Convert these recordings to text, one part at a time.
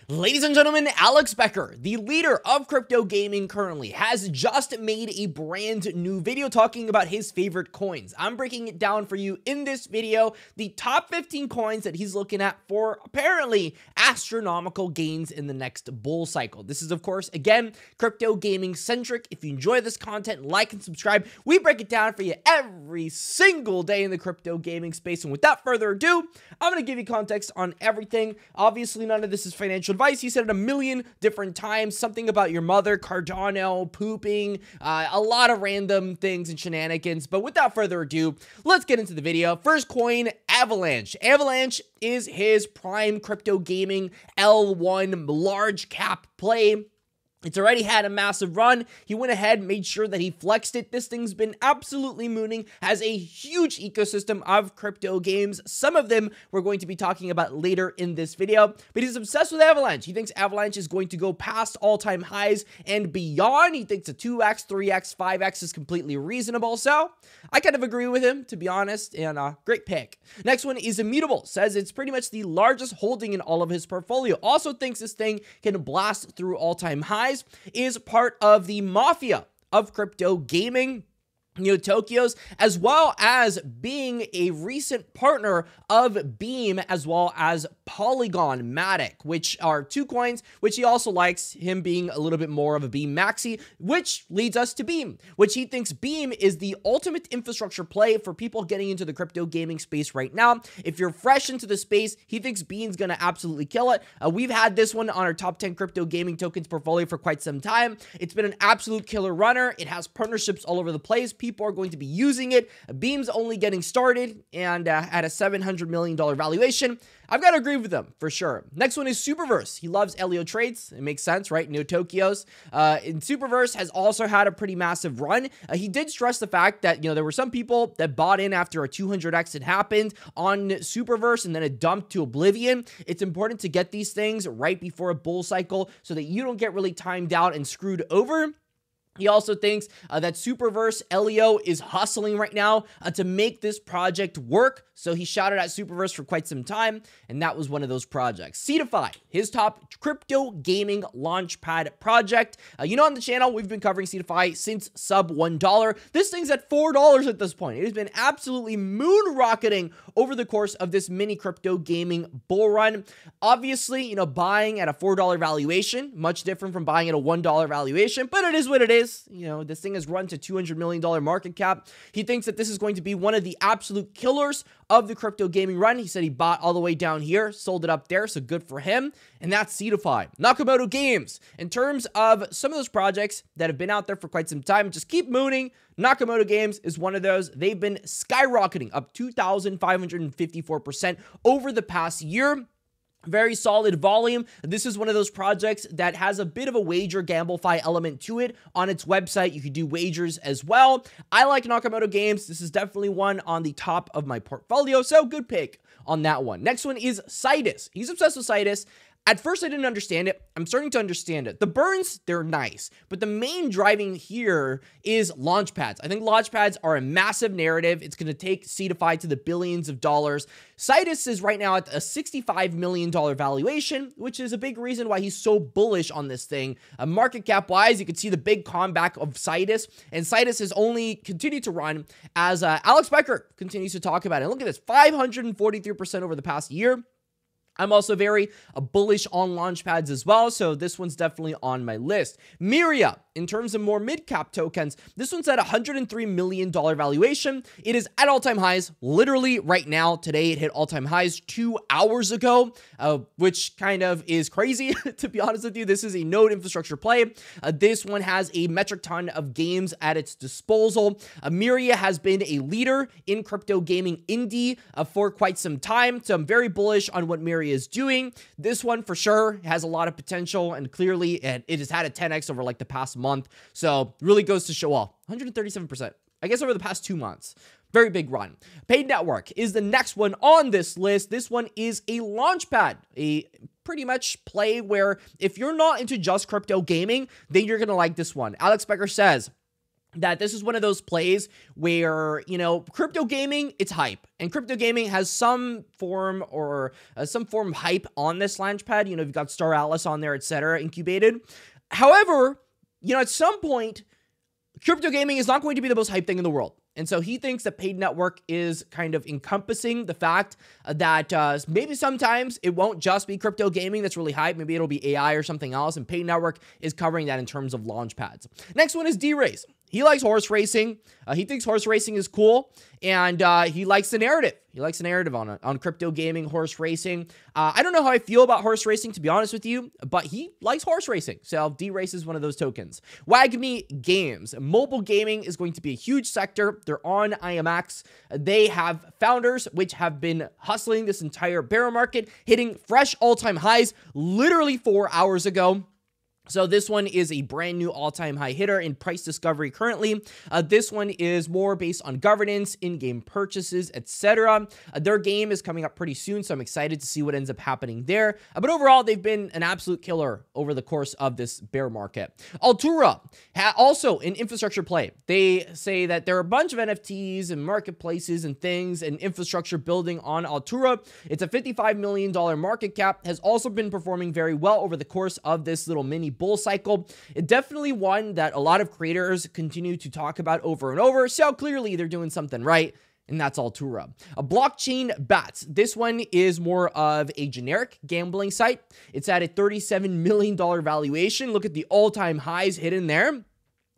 Ladies and gentlemen, Alex Becker, the leader of crypto gaming currently, has just made a brand new video talking about his favorite coins. I'm breaking it down for you in this video, the top 15 coins that he's looking at for apparently astronomical gains in the next bull cycle. This is, of course, again, crypto gaming centric. If you enjoy this content, like and subscribe. We break it down for you every single day in the crypto gaming space. And without further ado, I'm going to give you context on everything. Obviously, none of this is financial advice. He said it a million different times, something about your mother, Cardano, pooping, a lot of random things and shenanigans. But without further ado, let's get into the video. First coin, Avalanche. Avalanche is his prime crypto gaming L1 large cap play. It's already had a massive run. He went ahead, made sure that he flexed it. This thing's been absolutely mooning, has a huge ecosystem of crypto games. Some of them we're going to be talking about later in this video, but he's obsessed with Avalanche. He thinks Avalanche is going to go past all-time highs and beyond. He thinks a 2x, 3x, 5x is completely reasonable. So I kind of agree with him, to be honest, and great pick. Next one is Immutable. Says it's pretty much the largest holding in all of his portfolio. Also thinks this thing can blast through all-time highs. Is part of the mafia of crypto gaming, Tokyo's, as well as being a recent partner of Beam, as well as Polygon Matic, which are two coins which he also likes, him being a little bit more of a Beam maxi, which leads us to Beam, which he thinks Beam is the ultimate infrastructure play for people getting into the crypto gaming space right now. If you're fresh into the space, he thinks Beam's gonna absolutely kill it. We've had this one on our top 10 crypto gaming tokens portfolio for quite some time. It's been an absolute killer runner. It has partnerships all over the place. People are going to be using it. Beam's only getting started, and at a $700 million valuation, I've got to agree with them for sure. Next one is Superverse. He loves LEO trades. It makes sense, right? Neo Tokyos. And Superverse has also had a pretty massive run. He did stress the fact that, there were some people that bought in after a 200x had happened on Superverse and then it dumped to oblivion. It's important to get these things right before a bull cycle so that you don't get really timed out and screwed over. He also thinks that Superverse LEO is hustling right now to make this project work. So he shouted at Superverse for quite some time, and that was one of those projects. Seedify, his top crypto gaming launchpad project. On the channel, we've been covering Seedify since sub $1. This thing's at $4 at this point. It has been absolutely moon rocketing over the course of this mini crypto gaming bull run. Obviously, buying at a $4 valuation, much different from buying at a $1 valuation, but it is what it is. This thing has run to $200 million market cap. He thinks that this is going to be one of the absolute killers of the crypto gaming run. He said he bought all the way down here, sold it up there, so good for him. And that's Seedify. Nakamoto Games. In terms of some of those projects that have been out there for quite some time, just keep mooning. Nakamoto Games is one of those. They've been skyrocketing up 2,554% over the past year. Very solid volume. This is one of those projects that has a bit of a wager gamblefy element to it. On its website, you could do wagers as well. I like Nakamoto Games. This is definitely one on the top of my portfolio, so good pick on that one. Next one is Citus. He's obsessed with Citus. At first, I didn't understand it. I'm starting to understand it. The burns, they're nice, but the main driving here is launchpads. I think launchpads are a massive narrative. It's going to take Seedify to the billions of dollars. Citus is right now at a $65 million valuation, which is a big reason why he's so bullish on this thing. Market cap wise, you can see the big comeback of Citus, and Citus has only continued to run as Alex Becker continues to talk about it. And look at this, 543% over the past year. I'm also very bullish on launchpads as well, so this one's definitely on my list. Myria, in terms of more mid-cap tokens, this one's at a $103 million valuation. It is at all-time highs, literally right now. Today, it hit all-time highs 2 hours ago, which kind of is crazy, to be honest with you. This is a node infrastructure play. This one has a metric ton of games at its disposal. Myria has been a leader in crypto gaming indie for quite some time, so I'm very bullish on what Myria is doing. This one for sure has a lot of potential, and clearly it has had a 10x over like the past month, so really goes to show off. 137%, I guess, over the past 2 months. Very big run. Paid Network is the next one on this list. This one is a launchpad, a pretty much play where if you're not into just crypto gaming, then you're gonna like this one. Alex Becker says that this is one of those plays where, you know, crypto gaming, it's hype. And crypto gaming has some form of hype on this launchpad. You know, you've got Star Atlas on there, etc., incubated. However, you know, at some point, crypto gaming is not going to be the most hype thing in the world. And so he thinks that paid network is kind of encompassing the fact that maybe sometimes it won't just be crypto gaming that's really hype. Maybe it'll be AI or something else. And paid network is covering that in terms of launch pads. Next one is D-Race. He likes horse racing. He thinks horse racing is cool, and he likes the narrative. He likes the narrative on crypto gaming, horse racing. I don't know how I feel about horse racing, to be honest with you, but he likes horse racing. So D-Race is one of those tokens. WAGMI Games. Mobile gaming is going to be a huge sector. They're on IMX. They have founders which have been hustling this entire bear market, hitting fresh all-time highs literally 4 hours ago. So this one is a brand new all-time high hitter in price discovery currently. This one is more based on governance, in-game purchases, etc. Their game is coming up pretty soon, so I'm excited to see what ends up happening there. But overall, they've been an absolute killer over the course of this bear market. Altura, also an infrastructure play. They say that there are a bunch of NFTs and marketplaces and things and infrastructure building on Altura. It's a $55 million market cap, has also been performing very well over the course of this little mini bull cycle. It definitely one that a lot of creators continue to talk about over and over. So clearly they're doing something right. And that's Altura. A blockchain bats. This one is more of a generic gambling site. It's at a $37 million valuation. Look at the all-time highs hidden there.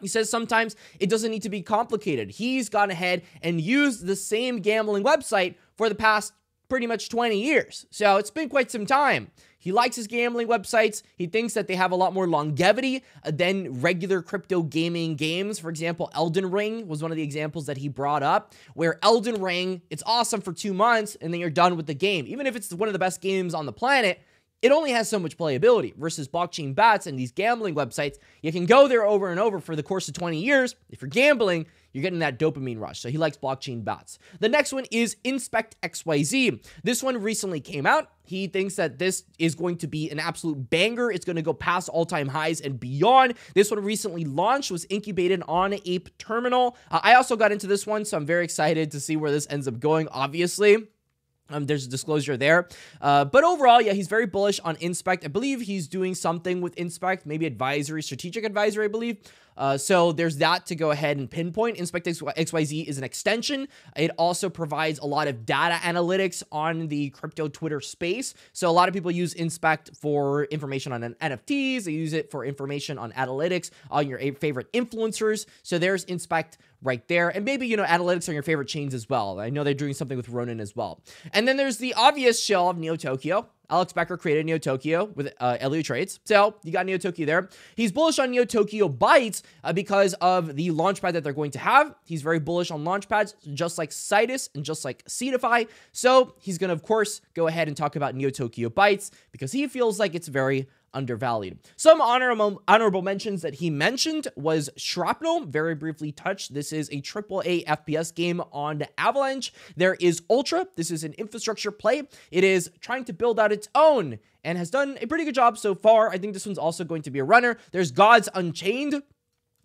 He says sometimes it doesn't need to be complicated. He's gone ahead and used the same gambling website for the past pretty much 20 years. So it's been quite some time. He likes his gambling websites. He thinks that they have a lot more longevity than regular crypto gaming games. For example, Elden Ring was one of the examples that he brought up, where Elden Ring, it's awesome for 2 months and then you're done with the game. Even if it's one of the best games on the planet, it only has so much playability versus blockchain bats and these gambling websites. You can go there over and over for the course of 20 years. If you're gambling, you're getting that dopamine rush. So he likes blockchain bats. The next one is Inspect XYZ. This one recently came out. He thinks that this is going to be an absolute banger. It's going to go past all-time highs and beyond. This one recently launched, was incubated on Ape Terminal. I also got into this one, so I'm very excited to see where this ends up going, obviously. There's a disclosure there. But overall, yeah, he's very bullish on Inspect. I believe he's doing something with Inspect, maybe advisory, strategic advisory, I believe. So there's that to go ahead and pinpoint. Inspect XYZ is an extension. It also provides a lot of data analytics on the crypto Twitter space. So a lot of people use Inspect for information on NFTs. They use it for information on analytics on your favorite influencers. So there's Inspect right there. And maybe, you know, analytics on your favorite chains as well. I know they're doing something with Ronin as well. And then there's the obvious shell of Neo Tokyo. Alex Becker created Neo Tokyo with LU Trades. So you got Neo Tokyo there. He's bullish on Neo Tokyo Bytes because of the launchpad that they're going to have. He's very bullish on launchpads, just like Citus and just like Seedify. So he's going to, of course, go ahead and talk about Neo Tokyo Bytes because he feels like it's very undervalued. Some honorable mentions that he mentioned was Shrapnel, very briefly touched. This is a AAA FPS game on the Avalanche. There is Ultra. This is an infrastructure play. It is trying to build out its own and has done a pretty good job so far. I think this one's also going to be a runner. There's Gods Unchained,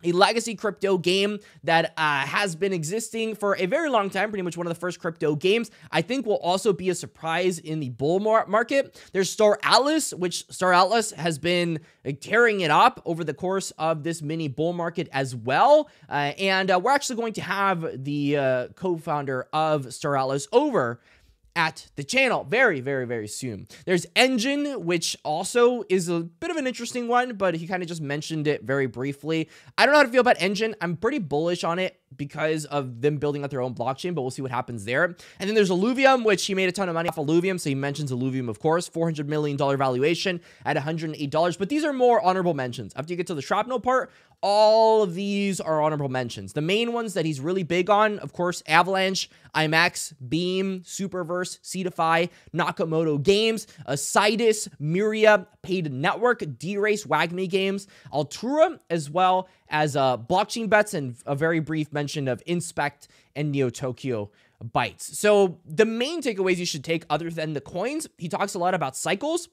a legacy crypto game that has been existing for a very long time, pretty much one of the first crypto games. I think will also be a surprise in the bull market. There's Star Atlas, which Star Atlas has been tearing it up over the course of this mini bull market as well. And we're actually going to have the co-founder of Star Atlas over at the channel very, very, very soon. There's Engine, which also is a bit of an interesting one, but he kind of just mentioned it very briefly. I don't know how to feel about Engine. I'm pretty bullish on it because of them building out their own blockchain, but we'll see what happens there. And then there's Illuvium, which he made a ton of money off Illuvium, so he mentions Illuvium, of course, $400 million valuation at $108, but these are more honorable mentions. After you get to the Shrapnel part, all of these are honorable mentions. The main ones that he's really big on, of course, Avalanche, IMAX, Beam, Superverse, Seedify, Nakamoto Games, Citus, Myria, Paid Network, D-Race, WAGMI Games, Altura, as well as blockchain bets, and a very brief mention of Inspect and Neo Tokyo Bytes. So the main takeaways you should take other than the coins, he talks a lot about cycles.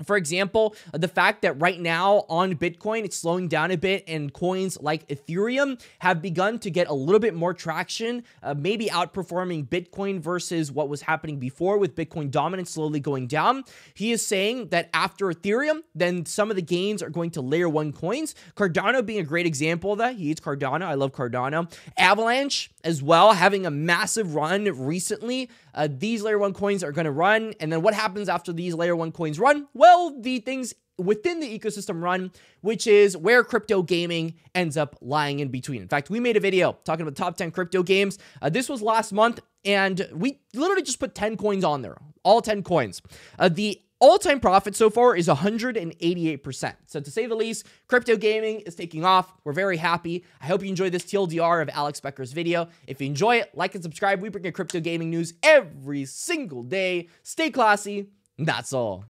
For example, the fact that right now on Bitcoin, it's slowing down a bit, and coins like Ethereum have begun to get a little bit more traction, maybe outperforming Bitcoin versus what was happening before, with Bitcoin dominance slowly going down. He is saying that after Ethereum, then some of the gains are going to layer 1 coins. Cardano being a great example of that. He eats Cardano. I love Cardano. Avalanche as well, having a massive run recently. These layer 1 coins are going to run. And then what happens after these layer 1 coins run? Well, the things within the ecosystem run, which is where crypto gaming ends up lying in between. In fact, we made a video talking about top 10 crypto games. This was last month, and we literally just put 10 coins on there, all 10 coins. The all-time profit so far is 188%. So to say the least, crypto gaming is taking off. We're very happy. I hope you enjoyed this TLDR of Alex Becker's video. If you enjoy it, like and subscribe. We bring you crypto gaming news every single day. Stay classy. That's all.